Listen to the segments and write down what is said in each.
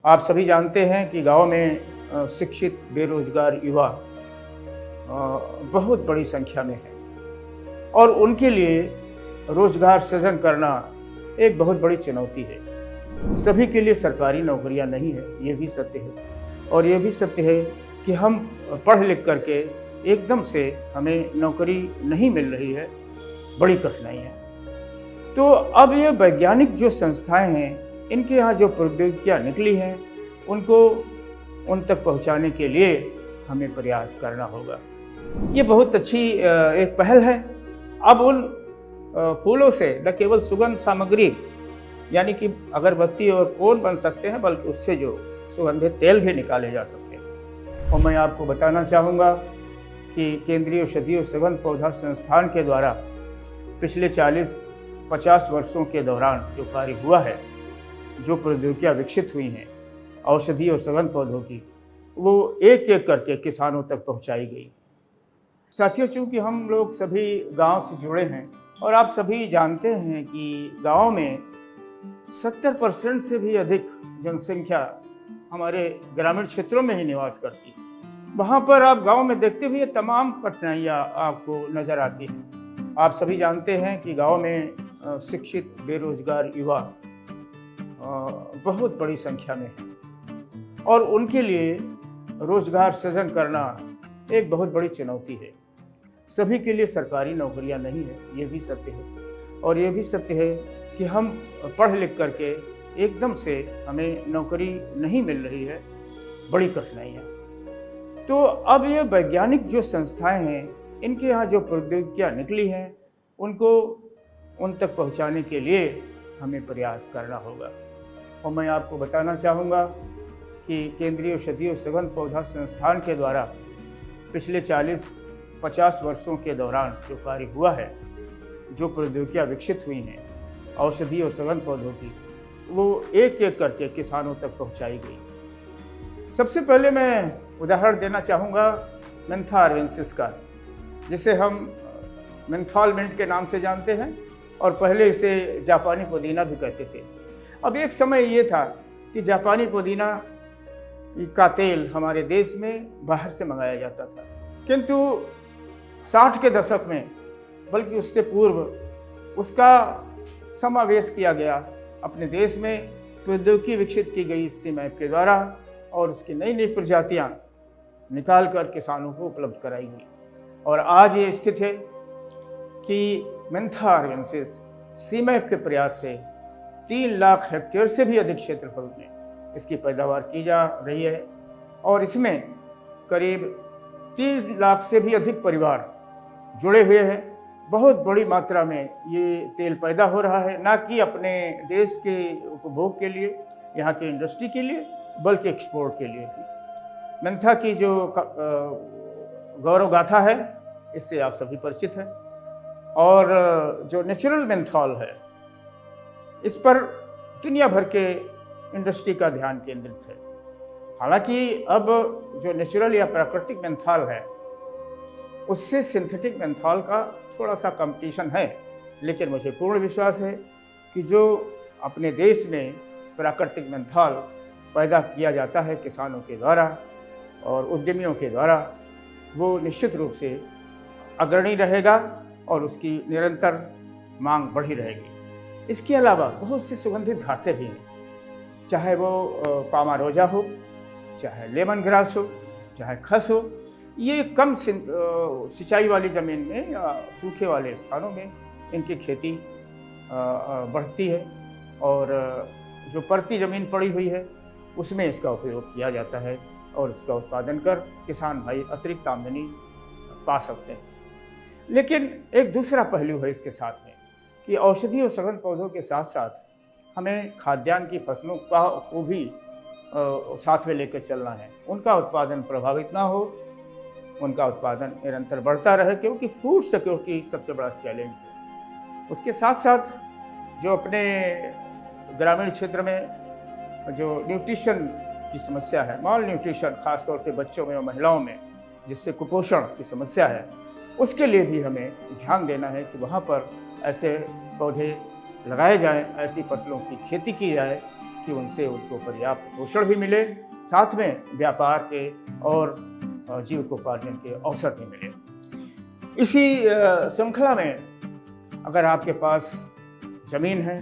आप सभी जानते हैं कि गांव में शिक्षित बेरोजगार युवा बहुत बड़ी संख्या में है और उनके लिए रोजगार सृजन करना एक बहुत बड़ी चुनौती है। सभी के लिए सरकारी नौकरियां नहीं है, ये भी सत्य है। और ये भी सत्य है कि हम पढ़ लिख करके एकदम से हमें नौकरी नहीं मिल रही है, बड़ी कठिनाई है। तो अब ये वैज्ञानिक जो संस्थाएं हैं, इनके यहाँ जो प्रौद्योगिकियाँ निकली हैं, उनको उन तक पहुँचाने के लिए हमें प्रयास करना होगा। ये बहुत अच्छी एक पहल है। अब उन फूलों से न केवल सुगंध सामग्री यानी कि अगरबत्ती और कोन बन सकते हैं, बल्कि उससे जो सुगंधित तेल भी निकाले जा सकते हैं। और मैं आपको बताना चाहूँगा कि केंद्रीय औषधि और सुगंध पौधा संस्थान के द्वारा पिछले 40-50 वर्षों के दौरान जो कार्य हुआ है, जो प्रौद्योगिकियाँ विकसित हुई हैं औषधि और सुगंध पौधों की, वो एक एक करके किसानों तक पहुंचाई गई। साथियों, चूँकि हम लोग सभी गांव से जुड़े हैं और आप सभी जानते हैं कि गांव में 70% से भी अधिक जनसंख्या हमारे ग्रामीण क्षेत्रों में ही निवास करती है। वहाँ पर आप गांव में देखते हुए तमाम कठिनाइयाँ आपको नज़र आती हैं। आप सभी जानते हैं कि गांव में शिक्षित बेरोजगार युवा बहुत बड़ी संख्या में है और उनके लिए रोजगार सृजन करना एक बहुत बड़ी चुनौती है। सभी के लिए सरकारी नौकरियां नहीं है, ये भी सत्य है। और ये भी सत्य है कि हम पढ़ लिख करके एकदम से हमें नौकरी नहीं मिल रही है, बड़ी कठिनाई है। तो अब ये वैज्ञानिक जो संस्थाएं हैं, इनके यहाँ जो प्रौद्योगिकियाँ निकली हैं, उनको उन तक पहुँचाने के लिए हमें प्रयास करना होगा। और मैं आपको बताना चाहूँगा कि केंद्रीय औषधि और सुगंध पौधा संस्थान के द्वारा पिछले 40-50 वर्षों के दौरान जो कार्य हुआ है, जो प्रौद्योगिकियाँ विकसित हुई हैं औषधि और सुगंध पौधों की, वो एक एक करके किसानों तक पहुंचाई गई। सबसे पहले मैं उदाहरण देना चाहूँगा मेंथा आर्वेन्सिस का, जिसे हम मेंथॉल मिंट के नाम से जानते हैं और पहले इसे जापानी पुदीना भी कहते थे। अब एक समय ये था कि जापानी पुदीना का तेल हमारे देश में बाहर से मंगाया जाता था, किंतु 60 के दशक में, बल्कि उससे पूर्व, उसका समावेश किया गया अपने देश में। प्रौद्योगिकी विकसित की गई सीमैप के द्वारा और उसकी नई नई प्रजातियाँ निकाल कर किसानों को उपलब्ध कराई गई। और आज ये स्थिति है कि मेंथा आर्वेन्सिस सीमैप के प्रयास से 3 लाख हेक्टेयर से भी अधिक क्षेत्रफल में इसकी पैदावार की जा रही है और इसमें करीब 30 लाख से भी अधिक परिवार जुड़े हुए हैं। बहुत बड़ी मात्रा में ये तेल पैदा हो रहा है, ना कि अपने देश के उपभोग के लिए, यहाँ के इंडस्ट्री के लिए, बल्कि एक्सपोर्ट के लिए भी। मेंथा की जो गौरव गाथा है, इससे आप सभी परिचित हैं। और जो नेचुरल मेंथॉल है, इस पर दुनिया भर के इंडस्ट्री का ध्यान केंद्रित है। हालांकि अब जो नेचुरल या प्राकृतिक मेंथॉल है, उससे सिंथेटिक मेंथॉल का थोड़ा सा कंपटीशन है, लेकिन मुझे पूर्ण विश्वास है कि जो अपने देश में प्राकृतिक मेंथॉल पैदा किया जाता है किसानों के द्वारा और उद्यमियों के द्वारा, वो निश्चित रूप से अग्रणी रहेगा और उसकी निरंतर मांग बढ़ी रहेगी। इसके अलावा बहुत सी सुगंधित घासें भी हैं, चाहे वो पामारोजा हो, चाहे लेमन ग्रास हो, चाहे खस हो। ये कम सिंचाई वाली ज़मीन में या सूखे वाले स्थानों में इनकी खेती बढ़ती है और जो परती ज़मीन पड़ी हुई है उसमें इसका उपयोग किया जाता है और इसका उत्पादन कर किसान भाई अतिरिक्त आमदनी पा सकते हैं। लेकिन एक दूसरा पहलू है इसके साथ में कि औषधि और सुगंध पौधों के साथ साथ हमें खाद्यान्न की फसलों को भी साथ में लेकर चलना है। उनका उत्पादन प्रभावित ना हो, उनका उत्पादन निरंतर बढ़ता रहे, क्योंकि फूड सिक्योरिटी सबसे बड़ा चैलेंज है। उसके साथ साथ जो अपने ग्रामीण क्षेत्र में जो न्यूट्रिशन की समस्या है, माल न्यूट्रिशन, खासतौर से बच्चों में और महिलाओं में, जिससे कुपोषण की समस्या है, उसके लिए भी हमें ध्यान देना है कि वहाँ पर ऐसे पौधे लगाए जाएं, ऐसी फसलों की खेती की जाए कि उनसे उनको पर्याप्त पोषण भी मिले, साथ में व्यापार के और जीविकोपार्जन के अवसर भी मिले। इसी श्रृंखला में अगर आपके पास ज़मीन है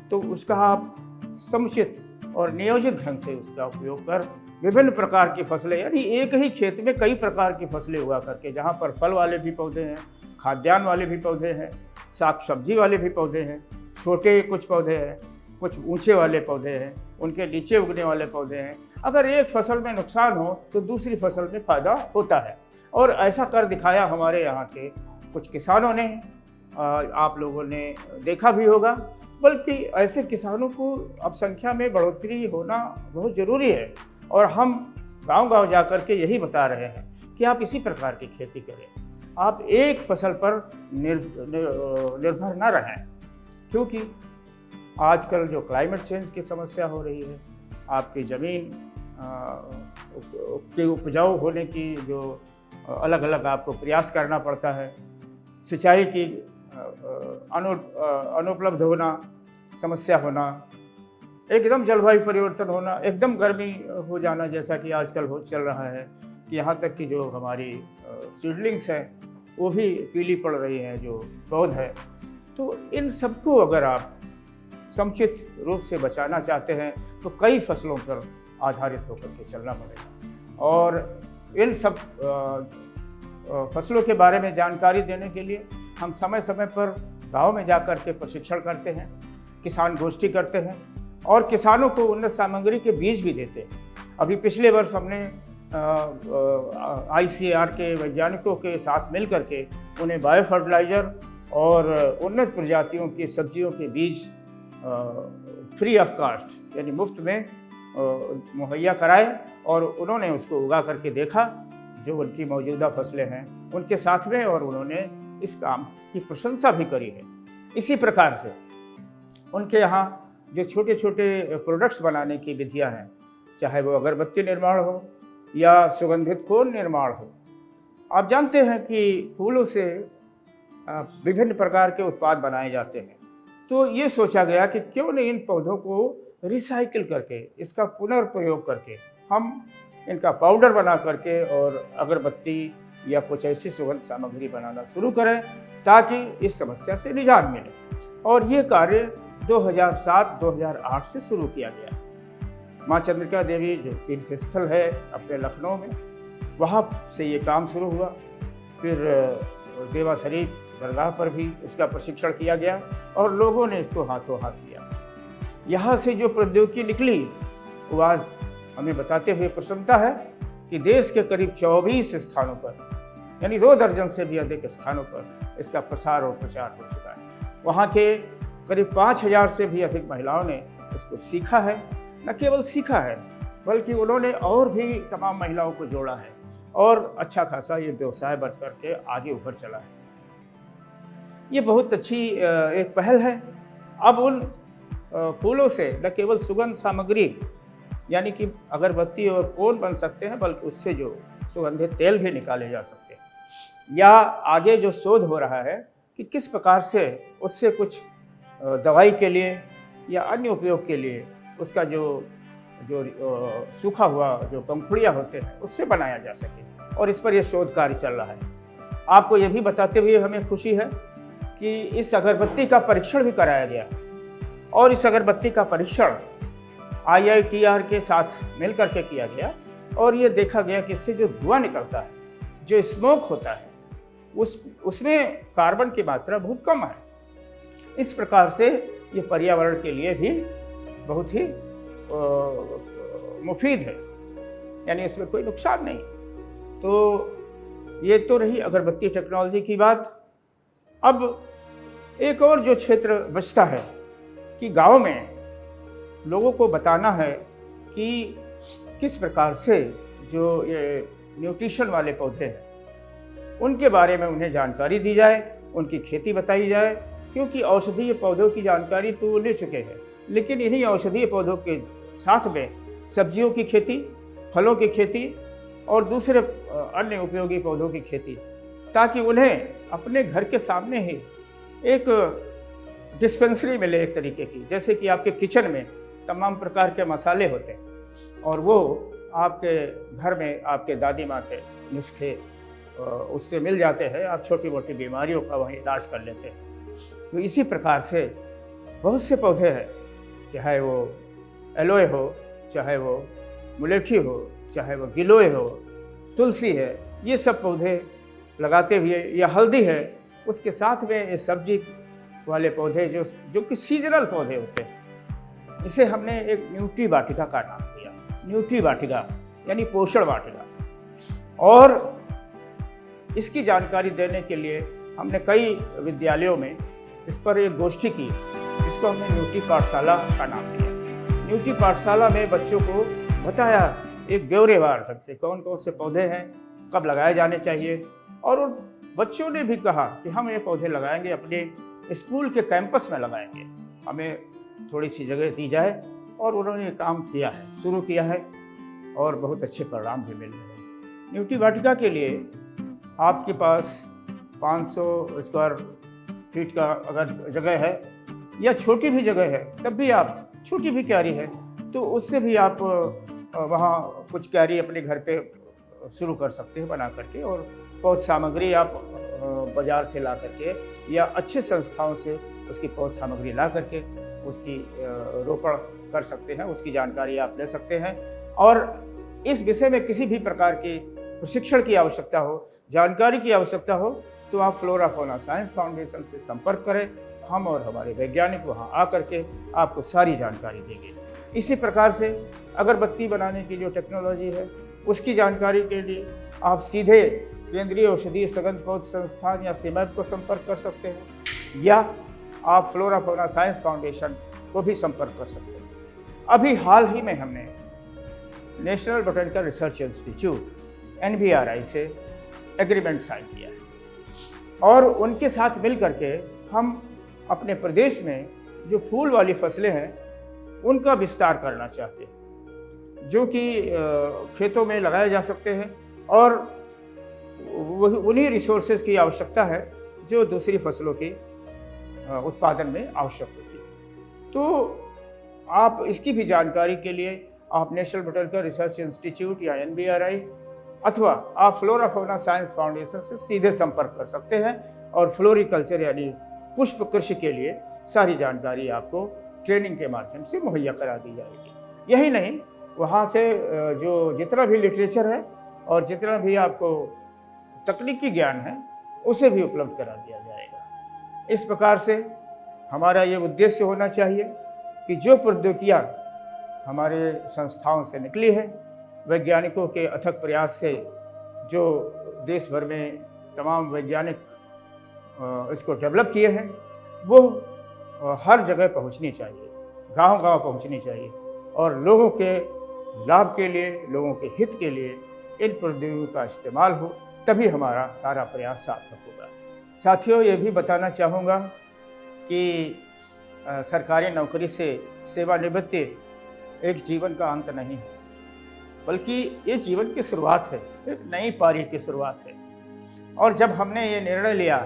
तो उसका आप समुचित और नियोजित ढंग से उसका उपयोग कर विभिन्न प्रकार की फसलें, यानी एक ही खेत में कई प्रकार की फसलें उगा करके, जहाँ पर फल वाले भी पौधे हैं, खाद्यान्न वाले भी पौधे हैं, साग सब्जी वाले भी पौधे हैं, छोटे कुछ पौधे हैं, कुछ ऊंचे वाले पौधे हैं, उनके नीचे उगने वाले पौधे हैं। अगर एक फसल में नुकसान हो तो दूसरी फसल में फ़ायदा होता है, और ऐसा कर दिखाया हमारे यहाँ के कुछ किसानों ने। आप लोगों ने देखा भी होगा, बल्कि ऐसे किसानों को अब संख्या में बढ़ोतरी होना बहुत ज़रूरी है, और हम गांव-गांव जाकर के यही बता रहे हैं कि आप इसी प्रकार की खेती करें, आप एक फसल पर निर्भर न रहें, क्योंकि आजकल जो क्लाइमेट चेंज की समस्या हो रही है, आपकी ज़मीन के उपजाऊ होने की जो अलग अलग आपको प्रयास करना पड़ता है, सिंचाई की अनुपलब्ध होना, समस्या होना, एकदम जलवायु परिवर्तन होना, एकदम गर्मी हो जाना, जैसा कि आजकल चल रहा है कि यहाँ तक कि जो हमारी सीडलिंग्स हैं वो भी पीली पड़ रही हैं, जो पौध है। तो इन सबको अगर आप समुचित रूप से बचाना चाहते हैं तो कई फसलों पर आधारित होकर के चलना पड़ेगा, और इन सब फसलों के बारे में जानकारी देने के लिए हम समय समय पर गांव में जाकर के प्रशिक्षण करते हैं, किसान गोष्ठी करते हैं, और किसानों को उन्नत सामग्री के बीज भी देते हैं। अभी पिछले वर्ष हमने ICAR के वैज्ञानिकों के साथ मिल करके उन्हें बायो फर्टिलाइज़र और उन्नत प्रजातियों की सब्जियों के बीज फ्री ऑफ कास्ट, यानी मुफ्त में मुहैया कराए, और उन्होंने उसको उगा करके देखा जो उनकी मौजूदा फसलें हैं उनके साथ में, और उन्होंने इस काम की प्रशंसा भी करी है। इसी प्रकार से उनके यहाँ जो छोटे छोटे प्रोडक्ट्स बनाने की विधियाँ हैं, चाहे वो अगरबत्ती निर्माण हो या सुगंधित कोन निर्माण हो। आप जानते हैं कि फूलों से विभिन्न प्रकार के उत्पाद बनाए जाते हैं, तो ये सोचा गया कि क्यों नहीं इन पौधों को रिसाइकिल करके, इसका पुनर्प्रयोग करके हम इनका पाउडर बना करके और अगरबत्ती या कुछ ऐसी सुगंध सामग्री बनाना शुरू करें, ताकि इस समस्या से निजात मिले। और ये कार्य 2007-2008 से शुरू किया गया। माँ चंद्रिका देवी जो तीर्थ स्थल है अपने लखनऊ में, वहाँ से ये काम शुरू हुआ। फिर देवा शरीफ दरगाह पर भी इसका प्रशिक्षण किया गया और लोगों ने इसको हाथों हाथ लिया। यहाँ से जो प्रौद्योगिकी निकली वो आज हमें बताते हुए प्रसन्नता है कि देश के करीब 24 स्थानों पर, यानी 2 दर्जन से भी अधिक स्थानों पर इसका प्रसार और प्रचार हो चुका है। वहाँ के करीब 5000 से भी अधिक महिलाओं ने इसको सीखा है। न केवल सीखा है, बल्कि उन्होंने और भी तमाम महिलाओं को जोड़ा है, और अच्छा खासा ये व्यवसाय बन करके आगे उभर चला है। ये बहुत अच्छी एक पहल है। अब उन फूलों से न केवल सुगंध सामग्री यानी कि अगरबत्ती और कोन बन सकते हैं, बल्कि उससे जो सुगंधित तेल भी निकाले जा सकते हैं। या आगे जो शोध हो रहा है कि किस प्रकार से उससे कुछ दवाई के लिए या अन्य उपयोग के लिए उसका जो सूखा हुआ जो पंखुड़ियाँ होते हैं उससे बनाया जा सके, और इस पर यह शोध कार्य चल रहा है। आपको यह भी बताते हुए हमें खुशी है कि इस अगरबत्ती का परीक्षण भी कराया गया, और इस अगरबत्ती का परीक्षण IITR के साथ मिल करके किया गया, और ये देखा गया कि इससे जो धुआं निकलता है, जो स्मोक होता है, उसमें कार्बन की मात्रा बहुत कम है। इस प्रकार से ये पर्यावरण के लिए भी बहुत ही मुफीद है, यानी इसमें कोई नुकसान नहीं। तो ये तो रही अगरबत्ती टेक्नोलॉजी की बात। अब एक और जो क्षेत्र बचता है कि गांव में लोगों को बताना है कि किस प्रकार से जो ये न्यूट्रिशन वाले पौधे हैं उनके बारे में उन्हें जानकारी दी जाए, उनकी खेती बताई जाए, क्योंकि औषधीय पौधों की जानकारी तो ले चुके हैं, लेकिन इन्हीं औषधीय पौधों के साथ में सब्जियों की खेती, फलों की खेती और दूसरे अन्य उपयोगी पौधों की खेती, ताकि उन्हें अपने घर के सामने ही एक डिस्पेंसरी मिले एक तरीके की, जैसे कि आपके किचन में तमाम प्रकार के मसाले होते हैं और वो आपके घर में आपके दादी माँ के नुस्खे उससे मिल जाते हैं। आप छोटी मोटी बीमारियों का वहीं इलाज कर लेते हैं। तो इसी प्रकार से बहुत से पौधे हैं, चाहे वो एलोए हो, चाहे वो मुलेठी हो, चाहे वो गिलोय हो, तुलसी है, ये सब पौधे लगाते हुए, या हल्दी है, उसके साथ में ये सब्जी वाले पौधे जो कि सीजनल पौधे होते हैं, इसे हमने एक न्यूट्री वाटिका का नाम दिया। न्यूट्री वाटिका यानी पोषण वाटिका। और इसकी जानकारी देने के लिए हमने कई विद्यालयों में इस पर एक गोष्ठी की, जिसको हमने न्यूट्री पाठशाला का नाम दिया। न्यूट्री पाठशाला में बच्चों को बताया एक ब्यौरेवार ढंग से कौन कौन से पौधे हैं, कब लगाए जाने चाहिए। और उन बच्चों ने भी कहा कि हम ये पौधे लगाएंगे, अपने स्कूल के कैंपस में लगाएंगे, हमें थोड़ी सी जगह दी जाए। और उन्होंने ये काम किया है, शुरू किया है और बहुत अच्छे परिणाम भी मिल रहे हैं। न्यूट्री वाटिका के लिए आपके पास 500 स्क्वायर फीट का अगर जगह है या छोटी भी जगह है, तब भी आप, छोटी भी क्यारी है तो उससे भी आप वहाँ कुछ क्यारी अपने घर पे शुरू कर सकते हैं बना करके। और पौध सामग्री आप बाज़ार से ला करके या अच्छे संस्थाओं से उसकी पौध सामग्री ला करके उसकी रोपण कर सकते हैं, उसकी जानकारी आप ले सकते हैं। और इस विषय में किसी भी प्रकार की प्रशिक्षण की आवश्यकता हो, जानकारी की आवश्यकता हो, तो आप फ्लोरा फौना साइंस फाउंडेशन से संपर्क करें। हम और हमारे वैज्ञानिक वहाँ आकर के आपको सारी जानकारी देंगे। इसी प्रकार से अगरबत्ती बनाने की जो टेक्नोलॉजी है, उसकी जानकारी के लिए आप सीधे केंद्रीय औषधीय सघन पौध संस्थान या सीमैप को संपर्क कर सकते हैं, या आप फ्लोरा फौना साइंस फाउंडेशन को भी संपर्क कर सकते हैं। अभी हाल ही में हमने national botanical research institute NBRI से एग्रीमेंट साइन किया है और उनके साथ मिल करके हम अपने प्रदेश में जो फूल वाली फसलें हैं उनका विस्तार करना चाहते हैं, जो कि खेतों में लगाए जा सकते हैं। और उन्हीं रिसोर्सेज की आवश्यकता है जो दूसरी फसलों के उत्पादन में आवश्यक होती है। तो आप इसकी भी जानकारी के लिए आप नेशनल बोटेनिकल रिसर्च इंस्टीट्यूट या NBRI अथवा आप फ्लोरा फौना साइंस फाउंडेशन से सीधे संपर्क कर सकते हैं और फ्लोरिकल्चर यानी पुष्प कृषि के लिए सारी जानकारी आपको ट्रेनिंग के माध्यम से मुहैया करा दी जाएगी। यही नहीं, वहाँ से जो जितना भी लिटरेचर है और जितना भी आपको तकनीकी ज्ञान है उसे भी उपलब्ध करा दिया जाएगा। इस प्रकार से हमारा ये उद्देश्य होना चाहिए कि जो प्रौद्योगिकियाँ हमारे संस्थाओं से निकली है, वैज्ञानिकों के अथक प्रयास से जो देश भर में तमाम वैज्ञानिक इसको डेवलप किए हैं, वो हर जगह पहुंचनी चाहिए, गांव-गांव पहुंचनी चाहिए और लोगों के लाभ के लिए, लोगों के हित के लिए इन प्रौद्योगिकियों का इस्तेमाल हो, तभी हमारा सारा प्रयास सार्थक होगा। साथियों, ये भी बताना चाहूँगा कि सरकारी नौकरी से सेवानिवृत्ति एक जीवन का अंत नहीं है, बल्कि ये जीवन की शुरुआत है, एक नई पारी की शुरुआत है। और जब हमने ये निर्णय लिया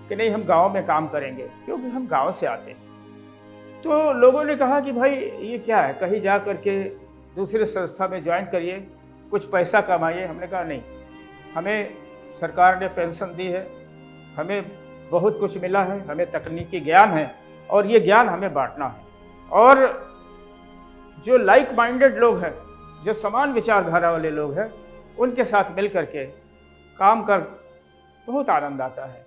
कि नहीं, हम गांव में काम करेंगे, क्योंकि हम गांव से आते हैं, तो लोगों ने कहा कि भाई ये क्या है, कहीं जा करके दूसरे संस्था में ज्वाइन करिए, कुछ पैसा कमाइए। हमने कहा नहीं, हमें सरकार ने पेंशन दी है, हमें बहुत कुछ मिला है, हमें तकनीकी ज्ञान है और ये ज्ञान हमें बांटना है। और जो लाइक माइंडेड लोग हैं, जो समान विचारधारा वाले लोग हैं, उनके साथ मिल करके काम कर बहुत आनंद आता है।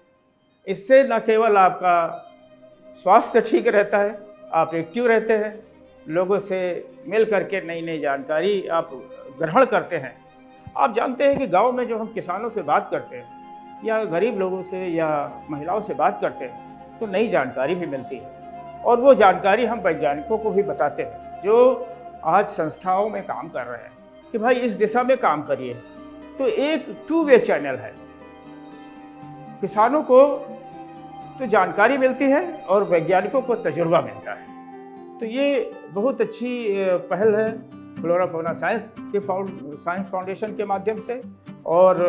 इससे न केवल आपका स्वास्थ्य ठीक रहता है, आप एक्टिव रहते हैं, लोगों से मिल करके नई नई जानकारी आप ग्रहण करते हैं। आप जानते हैं कि गांव में जब हम किसानों से बात करते हैं या गरीब लोगों से या महिलाओं से बात करते हैं तो नई जानकारी भी मिलती है और वो जानकारी हम वैज्ञानिकों को भी बताते हैं जो आज संस्थाओं में काम कर रहे हैं कि भाई इस दिशा में काम करिए। तो एक टू वे चैनल है, किसानों को तो जानकारी मिलती है और वैज्ञानिकों को तजुर्बा मिलता है। तो ये बहुत अच्छी पहल है फ्लोरा फौना साइंस फाउंडेशन के माध्यम से। और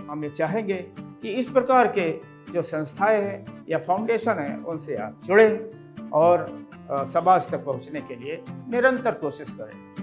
हम ये चाहेंगे कि इस प्रकार के जो संस्थाएं हैं या फाउंडेशन हैं उनसे आप जुड़ें और समाज तक पहुंचने के लिए निरंतर कोशिश करें।